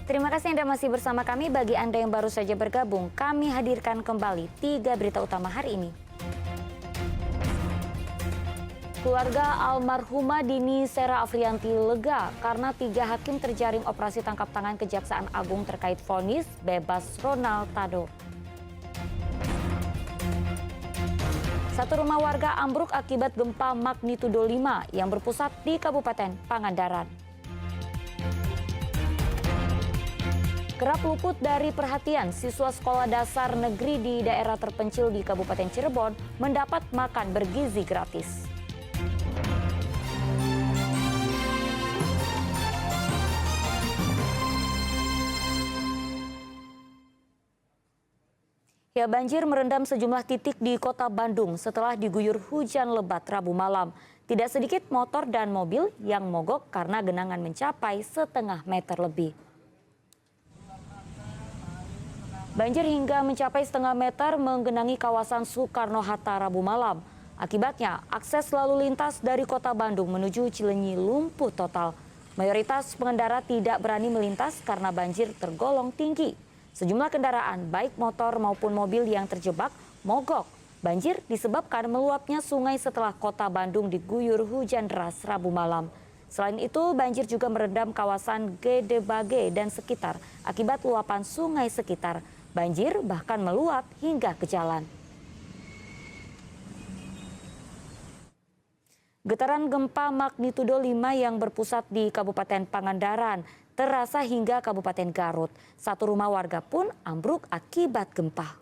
Terima kasih Anda masih bersama kami. Bagi Anda yang baru saja bergabung, kami hadirkan kembali 3 berita utama hari ini. Keluarga almarhumah Dini Sera Afriyanti lega karena 3 hakim terjaring operasi tangkap tangan Kejaksaan Agung terkait vonis bebas Ronald Tado. Satu rumah warga ambruk akibat gempa magnitudo 5 yang berpusat di Kabupaten Pangandaran. Kerap luput dari perhatian, siswa sekolah dasar negeri di daerah terpencil di Kabupaten Cirebon mendapat makan bergizi gratis. Ya, banjir merendam sejumlah titik di Kota Bandung setelah diguyur hujan lebat Rabu malam. Tidak sedikit motor dan mobil yang mogok karena genangan mencapai setengah meter lebih. Banjir hingga mencapai setengah meter menggenangi kawasan Soekarno-Hatta Rabu malam. Akibatnya, akses lalu lintas dari Kota Bandung menuju Cileunyi lumpuh total. Mayoritas pengendara tidak berani melintas karena banjir tergolong tinggi. Sejumlah kendaraan, baik motor maupun mobil yang terjebak, mogok. Banjir disebabkan meluapnya sungai setelah Kota Bandung diguyur hujan deras Rabu malam. Selain itu, banjir juga merendam kawasan Gedebage dan sekitar akibat luapan sungai sekitar. Banjir bahkan meluap hingga ke jalan. Getaran gempa magnitudo 5 yang berpusat di Kabupaten Pangandaran terasa hingga Kabupaten Garut. Satu rumah warga pun ambruk akibat gempa.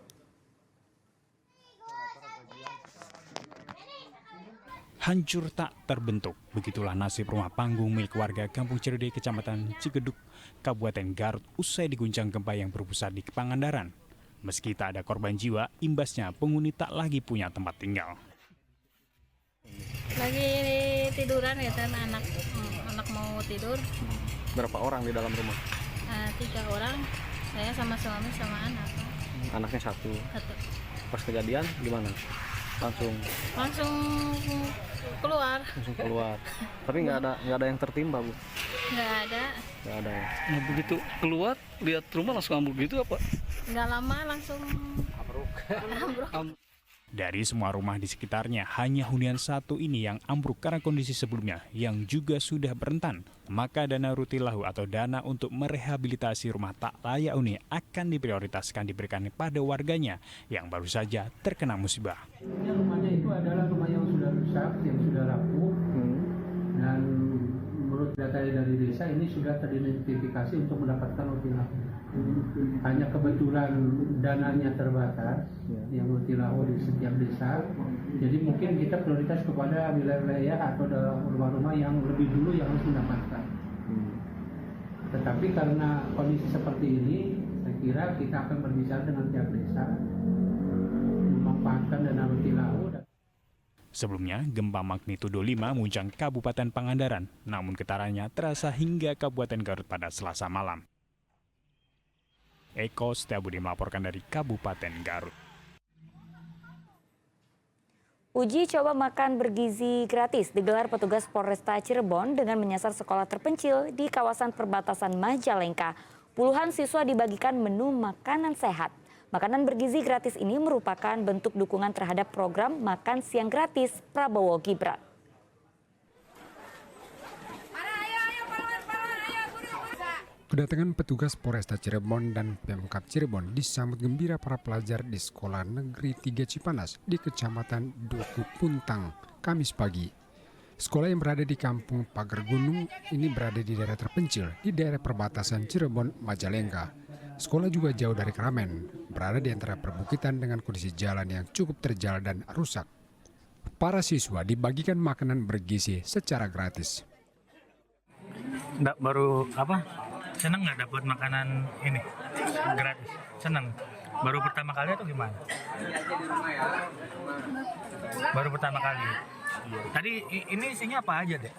Hancur tak terbentuk, begitulah nasib rumah panggung milik warga Kampung Cirede, Kecamatan Cigeduk, Kabupaten Garut usai diguncang gempa yang berpusat di Pangandaran. Meski tak ada korban jiwa, imbasnya penghuni tak lagi punya tempat tinggal. Lagi tiduran ya kan, anak mau tidur. Berapa orang di dalam rumah? 3 orang, saya sama suami sama anak. Anaknya satu. Satu. Pas kejadian gimana? Langsung keluar. Tapi nggak ada yang tertimpa, Bu? Nggak ada. Nggak ada ya. Nah, begitu keluar lihat rumah langsung ambruk gitu apa? Nggak lama langsung ambruk. Dari semua rumah di sekitarnya, hanya hunian satu ini yang ambruk karena kondisi sebelumnya yang juga sudah berentan. Maka dana rutilahu atau dana untuk merehabilitasi rumah tak layak huni akan diprioritaskan diberikan pada warganya yang baru saja terkena musibah. Rumahnya itu adalah rumah yang sudah rusak, yang sudah rapuh, dan menurut data dari desa ini sudah teridentifikasi untuk mendapatkan rutilahu. Hanya kebetulan dananya terbatas, yang rutilahu di setiap desa. Jadi mungkin kita prioritas kepada wilayah atau rumah-rumah yang lebih dulu yang harus mendapatkan. Tetapi karena kondisi seperti ini, saya kira kita akan berbicara dengan pihak desa, memanfaatkan dana rutilahu. Sebelumnya, gempa magnitudo 5 menguncang Kabupaten Pangandaran, namun getarannya terasa hingga Kabupaten Garut pada Selasa malam. Eko Setiabudi melaporkan dari Kabupaten Garut. Uji coba makan bergizi gratis digelar petugas Polresta Cirebon dengan menyasar sekolah terpencil di kawasan perbatasan Majalengka. Puluhan siswa dibagikan menu makanan sehat. Makanan bergizi gratis ini merupakan bentuk dukungan terhadap program makan siang gratis Prabowo Gibran. Kedatangan petugas Polresta Cirebon dan Pemkab Cirebon disambut gembira para pelajar di Sekolah Negeri 3 Cipanas di Kecamatan Duku Puntang, Kamis pagi. Sekolah yang berada di Kampung Pagar Gunung ini berada di daerah terpencil di daerah perbatasan Cirebon, Majalengka. Sekolah juga jauh dari keramaian, berada di antara perbukitan dengan kondisi jalan yang cukup terjal dan rusak. Para siswa dibagikan makanan bergizi secara gratis. Nggak baru apa? Senang nggak dapat makanan ini gratis? Senang. Baru pertama kali atau gimana? Baru pertama kali. Tadi ini isinya apa aja deh?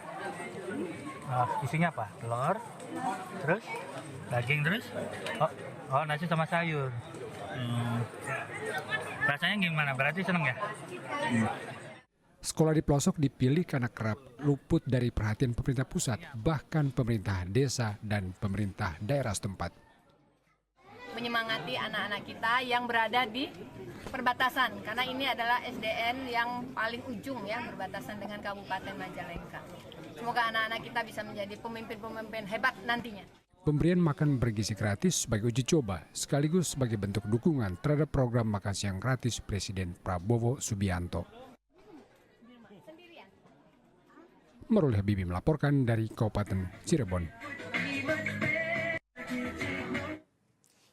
Isinya apa? Telur, terus daging, terus oh nasi sama sayur. Rasanya gimana? Berarti seneng ya? Sekolah di pelosok dipilih karena kerap luput dari perhatian pemerintah pusat, bahkan pemerintah desa dan pemerintah daerah setempat. Menyemangati anak-anak kita yang berada di perbatasan, karena ini adalah SDN yang paling ujung ya, berbatasan dengan Kabupaten Majalengka. Semoga anak-anak kita bisa menjadi pemimpin-pemimpin hebat nantinya. Pemberian makan bergizi gratis sebagai uji coba, sekaligus sebagai bentuk dukungan terhadap program makan siang gratis Presiden Prabowo Subianto. Marul Habibi melaporkan dari Kabupaten Cirebon.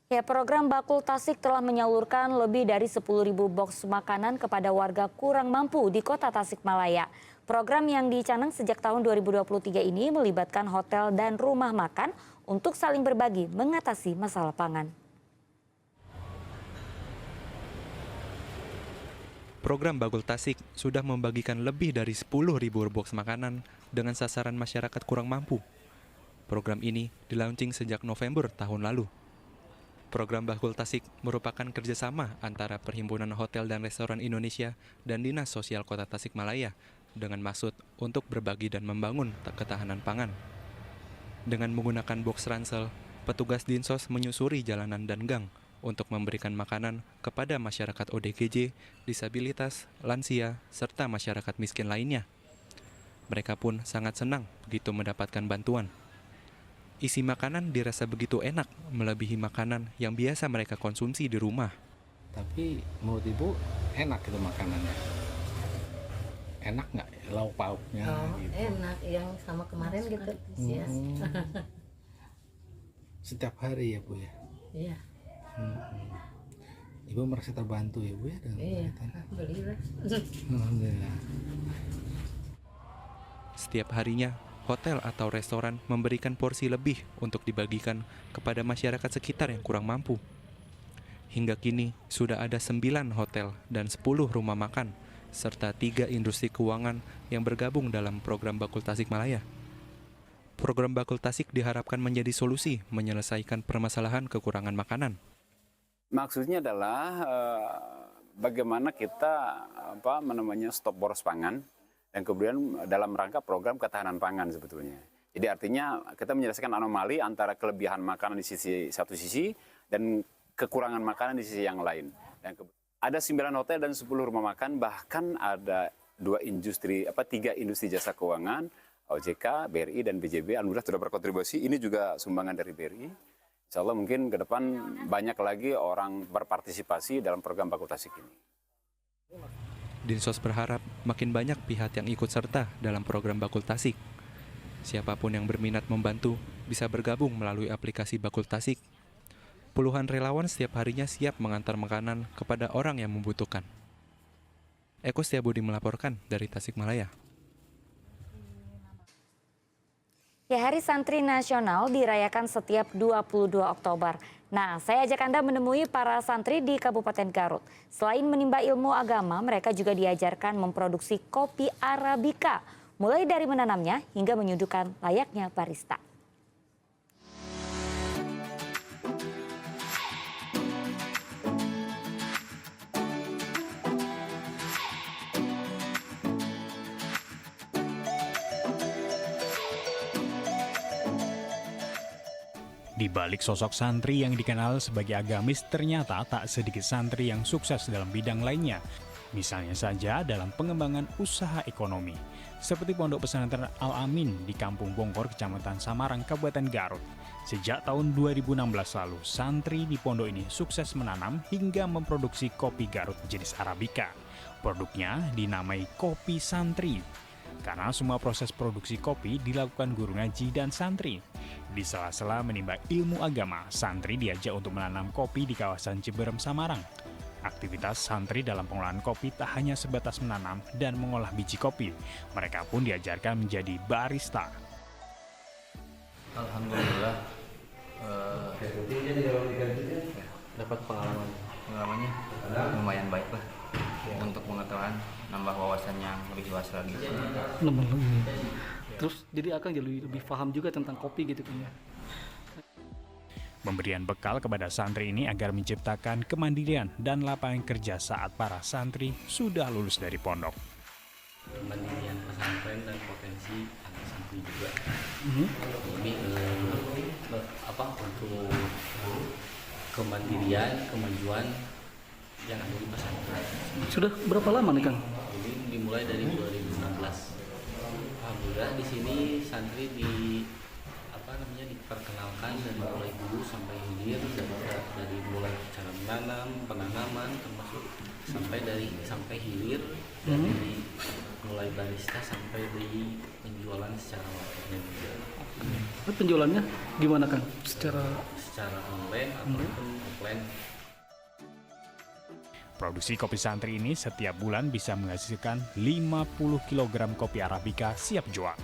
Ya, program Bakul Tasik telah menyalurkan lebih dari 10.000 box makanan kepada warga kurang mampu di Kota Tasikmalaya. Program yang dicanang sejak tahun 2023 ini melibatkan hotel dan rumah makan untuk saling berbagi mengatasi masalah pangan. Program Bakul Tasik sudah membagikan lebih dari 10.000 box makanan dengan sasaran masyarakat kurang mampu. Program ini dilaunching sejak November tahun lalu. Program Bakul Tasik merupakan kerjasama antara Perhimpunan Hotel dan Restoran Indonesia dan Dinas Sosial Kota Tasikmalaya dengan maksud untuk berbagi dan membangun ketahanan pangan. Dengan menggunakan box ransel, petugas Dinsos menyusuri jalanan dan gang untuk memberikan makanan kepada masyarakat ODGJ, disabilitas, lansia, serta masyarakat miskin lainnya. Mereka pun sangat senang begitu mendapatkan bantuan. Isi makanan dirasa begitu enak, melebihi makanan yang biasa mereka konsumsi di rumah. Tapi menurut Ibu enak itu makanannya? Enak nggak lauk pauknya? Gitu? Enak, yang sama kemarin gitu. Yes. Setiap hari ya Bu ya? Iya. Ibu merasa terbantu ya Bu ya dengan kegiatan? Alhamdulillah. Alhamdulillah. Setiap harinya, hotel atau restoran memberikan porsi lebih untuk dibagikan kepada masyarakat sekitar yang kurang mampu. Hingga kini, sudah ada 9 hotel dan 10 rumah makan, serta 3 industri keuangan yang bergabung dalam program Bakul Tasikmalaya. Program Bakul Tasik diharapkan menjadi solusi menyelesaikan permasalahan kekurangan makanan. Maksudnya adalah bagaimana kita stop boros pangan dan kemudian dalam rangka program ketahanan pangan sebetulnya. Jadi artinya kita menyelesaikan anomali antara kelebihan makanan di satu sisi dan kekurangan makanan di sisi yang lain. Dan ada 9 hotel dan 10 rumah makan, bahkan ada 3 industri jasa keuangan, OJK, BRI dan BJB. Alhamdulillah sudah berkontribusi. Ini juga sumbangan dari BRI. Insya Allah mungkin ke depan banyak lagi orang berpartisipasi dalam program Bakul Tasik ini. Dinsos berharap makin banyak pihak yang ikut serta dalam program Bakul Tasik. Siapapun yang berminat membantu bisa bergabung melalui aplikasi Bakul Tasik. Puluhan relawan setiap harinya siap mengantar makanan kepada orang yang membutuhkan. Eko Setiabudi melaporkan dari Tasikmalaya. Ya, Hari Santri Nasional dirayakan setiap 22 Oktober. Nah, saya ajak Anda menemui para santri di Kabupaten Garut. Selain menimba ilmu agama, mereka juga diajarkan memproduksi kopi Arabica, mulai dari menanamnya hingga menyuguhkan layaknya barista. Di balik sosok santri yang dikenal sebagai agamis, ternyata tak sedikit santri yang sukses dalam bidang lainnya. Misalnya saja dalam pengembangan usaha ekonomi, seperti Pondok Pesantren Al-Amin di Kampung Bongkor, Kecamatan Samarang, Kabupaten Garut. Sejak tahun 2016 lalu, santri di pondok ini sukses menanam hingga memproduksi kopi Garut jenis Arabica. Produknya dinamai Kopi Santri, karena semua proses produksi kopi dilakukan guru ngaji dan santri. Di sela-sela menimba ilmu agama, santri diajak untuk menanam kopi di kawasan Ciberem, Samarang. Aktivitas santri dalam pengolahan kopi tak hanya sebatas menanam dan mengolah biji kopi. Mereka pun diajarkan menjadi barista. Alhamdulillah dapat pengalamannya lumayan baik lah untuk pengetahuan, nambah wawasan yang lebih luas lagi. Terus jadi Akang jadi lebih paham juga tentang kopi gitu kan ya. Pemberian bekal kepada santri ini agar menciptakan kemandirian dan lapangan kerja saat para santri sudah lulus dari pondok. kemandirian pesantren dan potensi anak santri juga. Ini untuk kemandirian, kemajuan yang ada di pesantren. Sudah berapa lama nih Kang? Jadi dimulai dari 2016. Alhamdulillah di sini santri diperkenalkan dari mulai dulu sampai hilir, dari mulai cara menanam, penanaman, termasuk sampai hilir, dari mulai barista sampai di penjualan secara online juga. Penjualannya gimana Kang? Secara online ataupun offline. Produksi kopi santri ini setiap bulan bisa menghasilkan 50 kg kopi Arabica siap jual.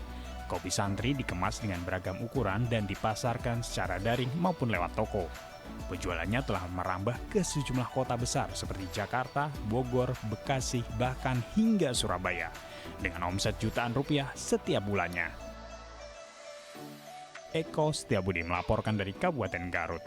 Kopi santri dikemas dengan beragam ukuran dan dipasarkan secara daring maupun lewat toko. Penjualannya telah merambah ke sejumlah kota besar seperti Jakarta, Bogor, Bekasi, bahkan hingga Surabaya, dengan omset jutaan rupiah setiap bulannya. Eko Setiabudi melaporkan dari Kabupaten Garut.